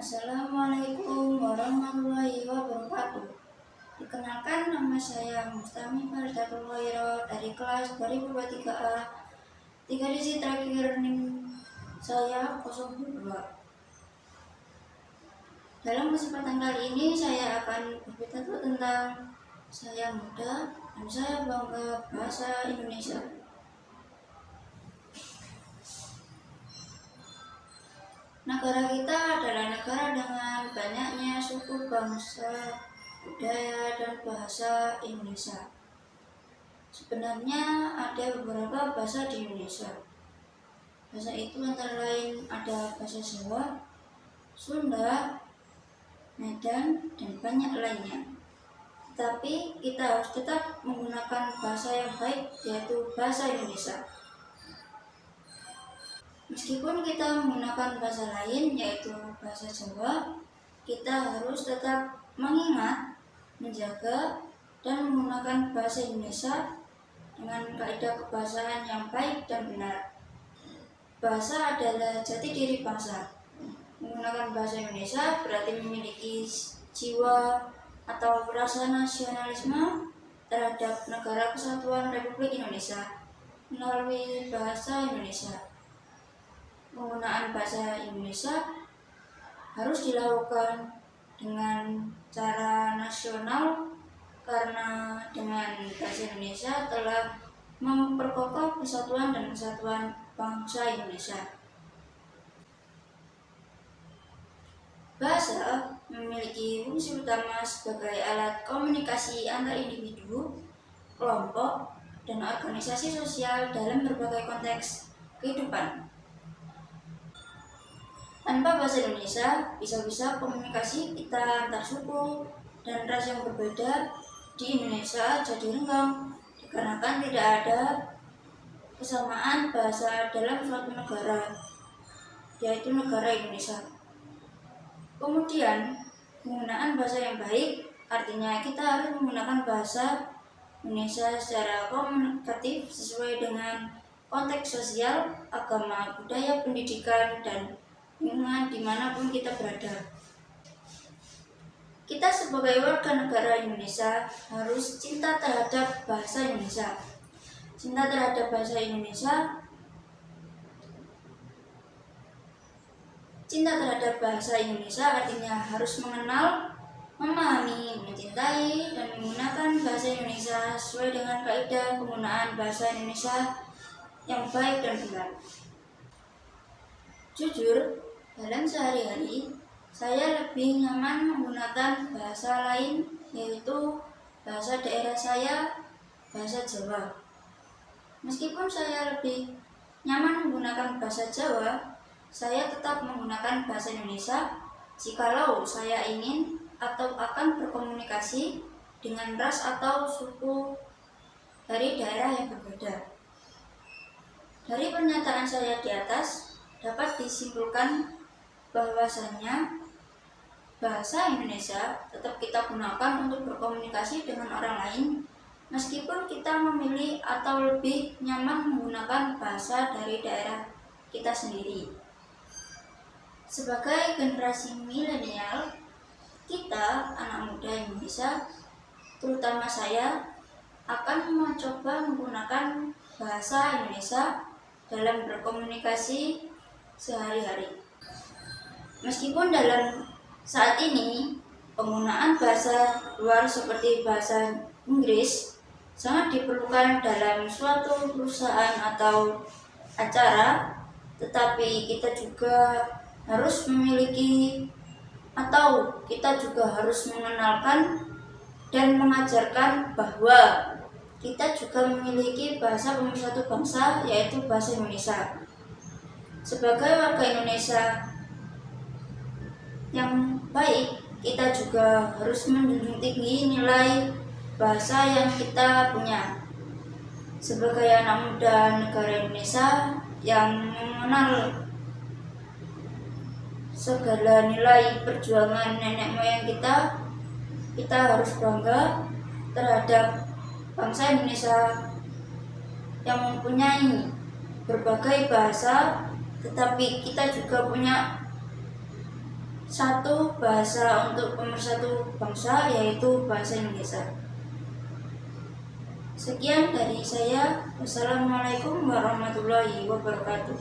Assalamualaikum warahmatullahi wabarakatuh. Perkenalkan, nama saya Mustami Fardatul Wairo dari kelas 2023A. 3 digit terakhir NIM saya 02. Dalam kesempatan kali ini saya akan berbicara tentang saya muda dan saya bangga bahasa Indonesia. Negara kita adalah negara dengan banyaknya suku, bangsa, budaya, dan bahasa Indonesia. Sebenarnya ada beberapa bahasa di Indonesia. Bahasa itu antara lain ada bahasa Jawa, Sunda, Medan, dan banyak lainnya. Tetapi kita harus tetap menggunakan bahasa yang baik, yaitu bahasa Indonesia. Meskipun kita menggunakan bahasa lain, yaitu bahasa Jawa, kita harus tetap mengingat, menjaga, dan menggunakan bahasa Indonesia dengan kaidah kebahasaan yang baik dan benar. Bahasa adalah jati diri bangsa. Menggunakan bahasa Indonesia berarti memiliki jiwa atau rasa nasionalisme terhadap Negara Kesatuan Republik Indonesia melalui bahasa Indonesia. Penggunaan bahasa Indonesia harus dilakukan dengan cara nasional karena dengan bahasa Indonesia telah memperkokoh persatuan dan kesatuan bangsa Indonesia. Bahasa memiliki fungsi utama sebagai alat komunikasi antar individu, kelompok, dan organisasi sosial dalam berbagai konteks kehidupan. Tanpa bahasa Indonesia, bisa-bisa komunikasi kita antar suku dan ras yang berbeda di Indonesia jadi renggang, dikarenakan tidak ada kesamaan bahasa dalam suatu negara, yaitu negara Indonesia. Kemudian, penggunaan bahasa yang baik artinya kita harus menggunakan bahasa Indonesia secara komunikatif sesuai dengan konteks sosial, agama, budaya, pendidikan, dan lingkungan dimanapun kita berada. Kita sebagai warga negara Indonesia harus cinta terhadap bahasa Indonesia. Cinta terhadap bahasa Indonesia, cinta terhadap bahasa Indonesia artinya harus mengenal, memahami, mencintai, dan menggunakan bahasa Indonesia sesuai dengan kaidah penggunaan bahasa Indonesia yang baik dan benar. Jujur, dalam sehari-hari, saya lebih nyaman menggunakan bahasa lain, yaitu bahasa daerah saya, bahasa Jawa. Meskipun saya lebih nyaman menggunakan bahasa Jawa, saya tetap menggunakan bahasa Indonesia jikalau saya ingin atau akan berkomunikasi dengan ras atau suku dari daerah yang berbeda. Dari pernyataan saya di atas, dapat disimpulkan bahwasanya bahasa Indonesia tetap kita gunakan untuk berkomunikasi dengan orang lain, meskipun kita memilih atau lebih nyaman menggunakan bahasa dari daerah kita sendiri. Sebagai generasi milenial, kita anak muda Indonesia, terutama saya, akan mencoba menggunakan bahasa Indonesia dalam berkomunikasi sehari-hari. Meskipun dalam saat ini penggunaan bahasa luar seperti bahasa Inggris sangat diperlukan dalam suatu perusahaan atau acara, tetapi kita juga harus memiliki atau kita juga harus mengenalkan dan mengajarkan bahwa kita juga memiliki bahasa pemersatu bangsa, yaitu bahasa Indonesia. Sebagai warga Indonesia yang baik, kita juga harus menjunjung tinggi nilai bahasa yang kita punya. Sebagai anak muda negara Indonesia yang mengenal segala nilai perjuangan nenek moyang kita harus bangga terhadap bangsa Indonesia yang mempunyai berbagai bahasa, tetapi kita juga punya satu bahasa untuk pemersatu bangsa, yaitu bahasa Indonesia. Sekian dari saya. Wassalamualaikum warahmatullahi wabarakatuh.